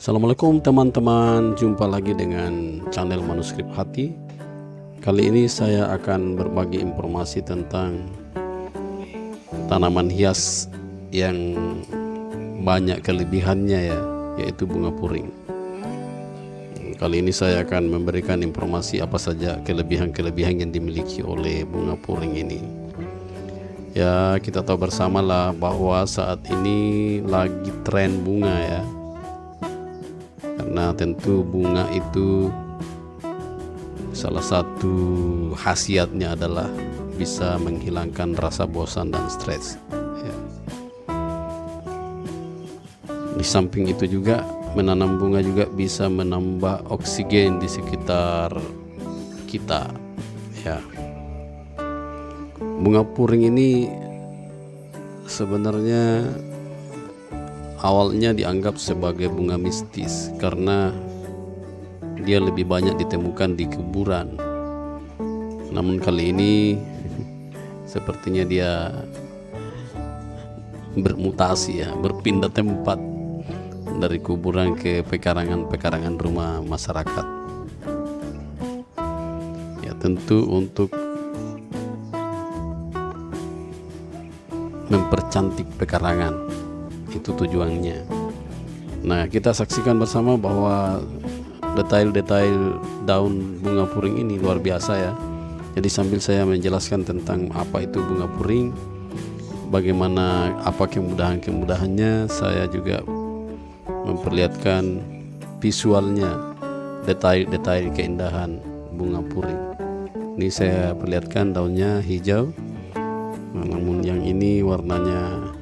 Assalamualaikum teman-teman, jumpa lagi dengan channel Manuskrip Hati. Kali ini saya akan berbagi informasi tentang tanaman hias yang banyak kelebihannya yaitu bunga puring. Kali ini saya akan memberikan informasi apa saja kelebihan-kelebihan yang dimiliki oleh bunga puring ini. Ya, kita tahu bersamalah bahwa saat ini lagi tren bunga ya. Karena tentu bunga itu salah satu khasiatnya adalah bisa menghilangkan rasa bosan dan stres ya. Di samping itu juga menanam bunga juga bisa menambah oksigen di sekitar kita ya. Bunga puring ini sebenarnya awalnya dianggap sebagai bunga mistis karena dia lebih banyak ditemukan di kuburan. Namun kali ini sepertinya dia bermutasi ya, berpindah tempat dari kuburan ke pekarangan rumah masyarakat. Ya, tentu untuk mempercantik pekarangan, itu tujuannya. Nah, kita saksikan bersama bahwa detail-detail daun bunga puring ini luar biasa ya. Jadi sambil saya menjelaskan tentang apa itu bunga puring, bagaimana apa kemudahannya, saya juga memperlihatkan visualnya, detail-detail keindahan bunga puring. Ini saya perlihatkan daunnya hijau, namun yang ini warnanya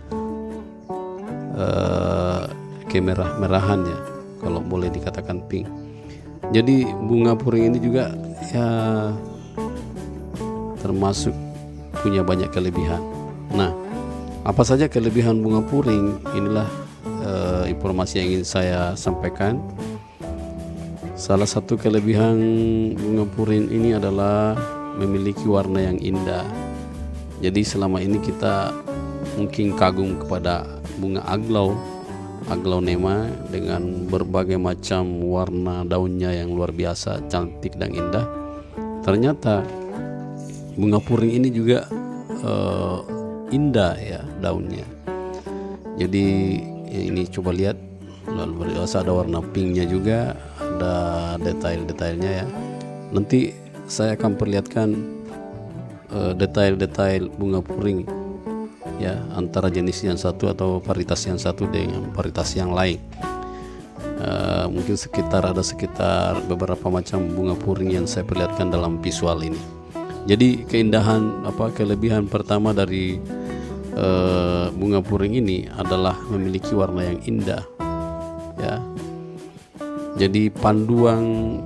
kemerah-merahan ya, kalau boleh dikatakan pink. Jadi bunga puring ini juga ya termasuk punya banyak kelebihan. Nah, apa saja kelebihan bunga puring? Inilah informasi yang ingin saya sampaikan. Salah satu kelebihan bunga puring ini adalah memiliki warna yang indah. Jadi selama ini kita mungkin kagum kepada bunga aglaonema dengan berbagai macam warna daunnya yang luar biasa cantik dan indah. Ternyata bunga puring ini juga indah ya daunnya. Jadi ini coba lihat, luar biasa, ada warna pinknya juga, ada detail-detailnya ya. Nanti saya akan perlihatkan detail-detail bunga puring ya, antara jenis yang satu atau varietas yang satu dengan varietas yang lain. Mungkin ada sekitar beberapa macam bunga puring yang saya perlihatkan dalam visual ini. Jadi kelebihan pertama dari bunga puring ini adalah memiliki warna yang indah ya. Jadi paduan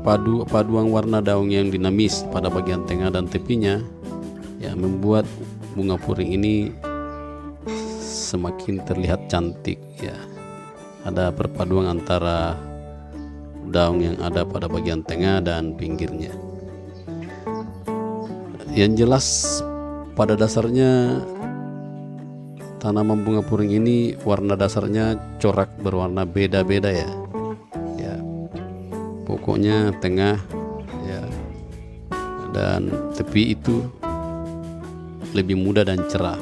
warna daun yang dinamis pada bagian tengah dan tepinya ya membuat bunga puring ini semakin terlihat cantik ya. Ada perpaduan antara daun yang ada pada bagian tengah dan pinggirnya. Yang jelas pada dasarnya tanaman bunga puring ini warna dasarnya corak berwarna beda-beda ya. Ya. Pokoknya tengah ya dan tepi itu lebih muda dan cerah.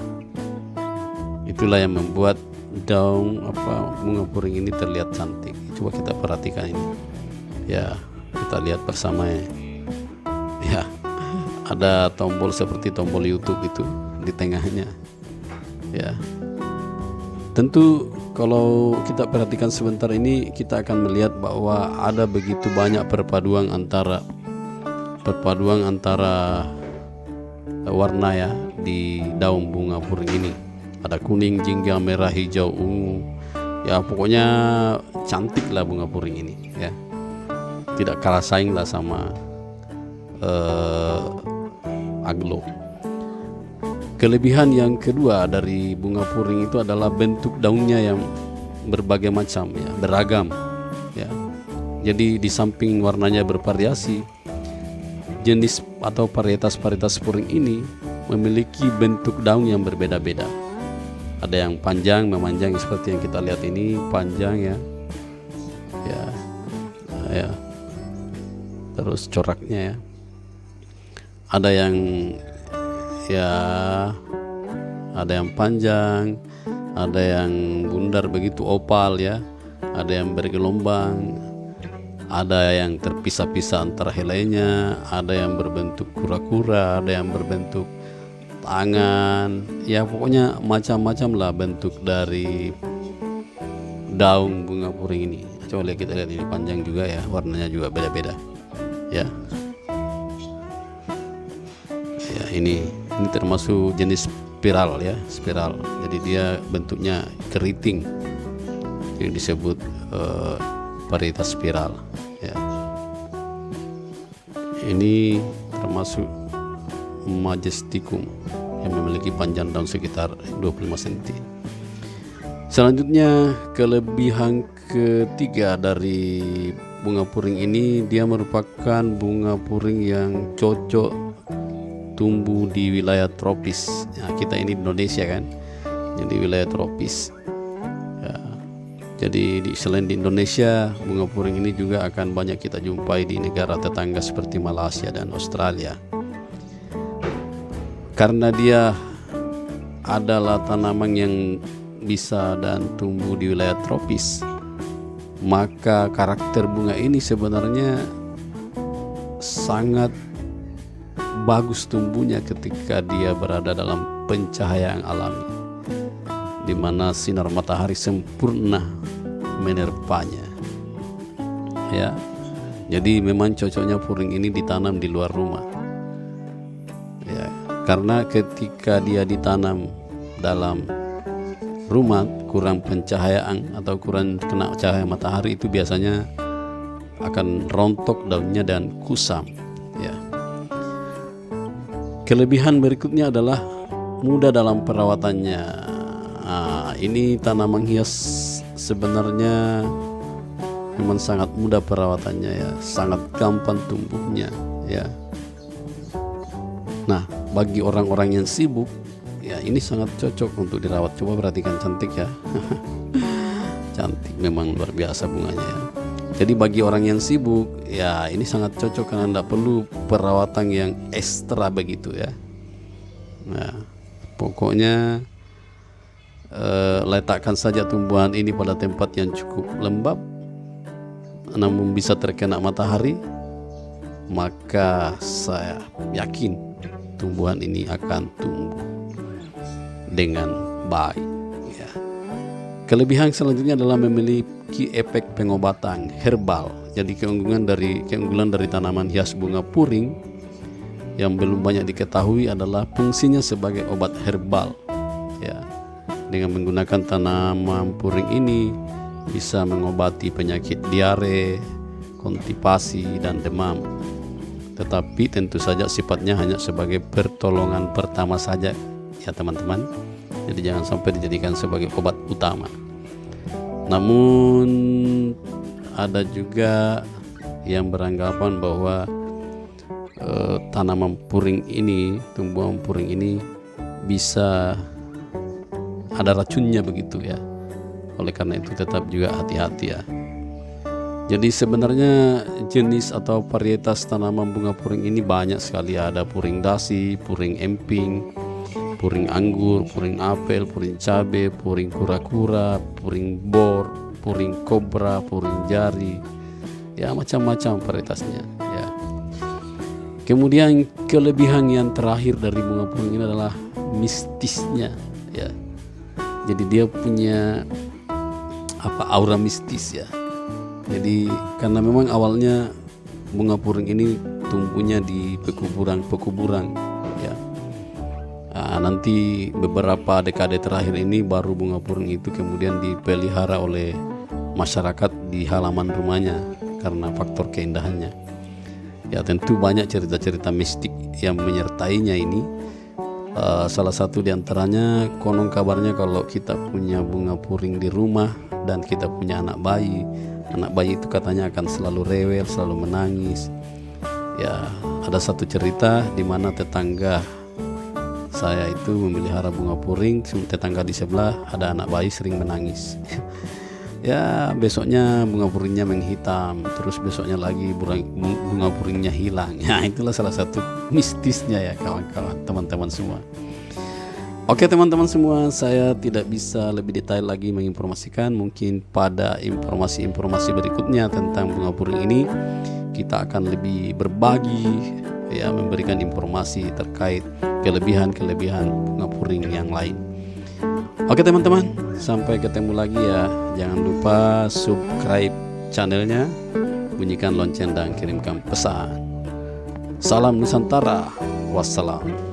Itulah yang membuat daun bunga puring ini terlihat cantik. Coba kita perhatikan ini ya, kita lihat bersama ya. Ada tombol seperti tombol YouTube itu di tengahnya ya. Tentu kalau kita perhatikan sebentar ini, kita akan melihat bahwa ada begitu banyak perpaduan antara warna ya di daun bunga puring ini. Ada kuning, jingga, merah, hijau, ungu. Ya pokoknya cantik lah bunga puring ini ya. Tidak kalah saing lah sama aglo. Kelebihan yang kedua dari bunga puring itu adalah bentuk daunnya yang berbagai macam ya, beragam ya. Jadi di samping warnanya bervariasi, jenis atau varietas puring ini memiliki bentuk daun yang berbeda-beda. Ada yang panjang, memanjang seperti yang kita lihat ini, panjang ya. Ya, ya. Terus coraknya ya, ada yang ya, ada yang panjang, ada yang bundar begitu opal ya, ada yang bergelombang, ada yang terpisah-pisah antara helainya, ada yang berbentuk kura-kura, ada yang berbentuk tangan, ya pokoknya macam-macam lah bentuk dari daun bunga puring ini. Coba kita lihat, ini panjang juga ya, warnanya juga beda-beda ya. Ya, ini termasuk jenis spiral ya, spiral. Jadi dia bentuknya keriting, jadi disebut varietas spiral ya. Ini termasuk majesticum yang memiliki panjang daun sekitar 25 cm. Selanjutnya, kelebihan ketiga dari bunga puring ini, dia merupakan bunga puring yang cocok tumbuh di wilayah tropis. Nah, kita ini di Indonesia kan, jadi wilayah tropis ya. Jadi selain di Indonesia, bunga puring ini juga akan banyak kita jumpai di negara tetangga seperti Malaysia dan Australia. Karena dia adalah tanaman yang bisa dan tumbuh di wilayah tropis, maka karakter bunga ini sebenarnya sangat bagus tumbuhnya ketika dia berada dalam pencahayaan alami, di mana sinar matahari sempurna menerpanya ya. Jadi memang cocoknya puring ini ditanam di luar rumah ya, karena ketika dia ditanam dalam rumah kurang pencahayaan atau kurang kena cahaya matahari, itu biasanya akan rontok daunnya dan kusam ya. Kelebihan berikutnya adalah mudah dalam perawatannya. Nah, ini tanaman hias sebenarnya memang sangat mudah perawatannya ya, sangat gampang tumbuhnya ya. Nah, bagi orang-orang yang sibuk ya, ini sangat cocok untuk dirawat. Coba perhatikan, cantik ya. Cantik memang, luar biasa bunganya ya. Jadi bagi orang yang sibuk ya, ini sangat cocok karena tidak perlu perawatan yang ekstra begitu ya. Nah, pokoknya letakkan saja tumbuhan ini pada tempat yang cukup lembab namun bisa terkena matahari, maka saya yakin tumbuhan ini akan tumbuh dengan baik ya. Kelebihan selanjutnya adalah memiliki efek pengobatan herbal. Jadi keunggulan dari tanaman hias bunga puring yang belum banyak diketahui adalah fungsinya sebagai obat herbal ya. Dengan menggunakan tanaman puring ini bisa mengobati penyakit diare, konstipasi dan demam. Tetapi tentu saja sifatnya hanya sebagai pertolongan pertama saja ya teman-teman. Jadi jangan sampai dijadikan sebagai obat utama. Namun ada juga yang beranggapan bahwa tanaman puring ini, tumbuhan puring ini bisa ada racunnya begitu ya. Oleh karena itu tetap juga hati-hati ya. Jadi sebenarnya jenis atau varietas tanaman bunga puring ini banyak sekali. Ada puring dasi, puring emping, puring anggur, puring apel, puring cabe, puring kura-kura, puring bor, puring kobra, puring jari. Ya macam-macam varietasnya ya. Kemudian kelebihan yang terakhir dari bunga puring ini adalah mistisnya ya. Jadi dia punya aura mistis ya. Jadi karena memang awalnya bunga puring ini tumbuhnya di pekuburan ya. Nanti beberapa dekade terakhir ini baru bunga puring itu kemudian dipelihara oleh masyarakat di halaman rumahnya karena faktor keindahannya. Ya tentu banyak cerita-cerita mistik yang menyertainya ini. Salah satu diantaranya konon kabarnya kalau kita punya bunga puring di rumah dan kita punya anak bayi itu katanya akan selalu rewel, selalu menangis. Ya ada satu cerita di mana tetangga saya itu memelihara bunga puring, tetangga di sebelah ada anak bayi sering menangis. Ya besoknya bunga puringnya menghitam, terus besoknya lagi bunga puringnya hilang. Ya itulah salah satu mistisnya ya kawan-kawan, teman-teman semua. Oke teman-teman semua, saya tidak bisa lebih detail lagi menginformasikan. Mungkin pada informasi-informasi berikutnya tentang bunga puring ini kita akan lebih berbagi, ya, memberikan informasi terkait kelebihan-kelebihan bunga puring yang lain. Oke teman-teman, sampai ketemu lagi ya. Jangan lupa subscribe channelnya, bunyikan lonceng dan kirimkan pesan. Salam Nusantara, wassalam.